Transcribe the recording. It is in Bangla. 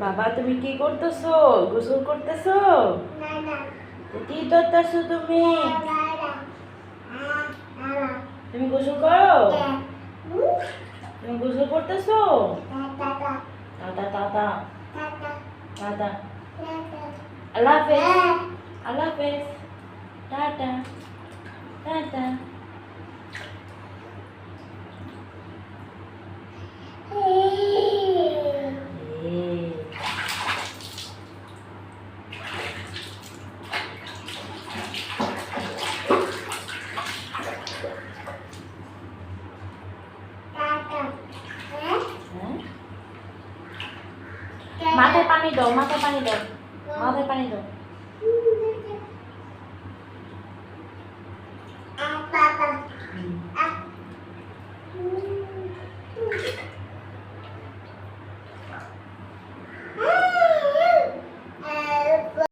বাবা তুমি কি করতেছো? গোসল করতেছো? কি করতেছো তুমি? তুমি গোসল করো? তুমি গোসল করতেছো? Tata tata tata. আল্লাহ হাফেজ। আল্লাহ হাফেজ। Tata tata. মাথায় পানি দাও, মাথায় পানি দাও, মাথায় পানি দাও।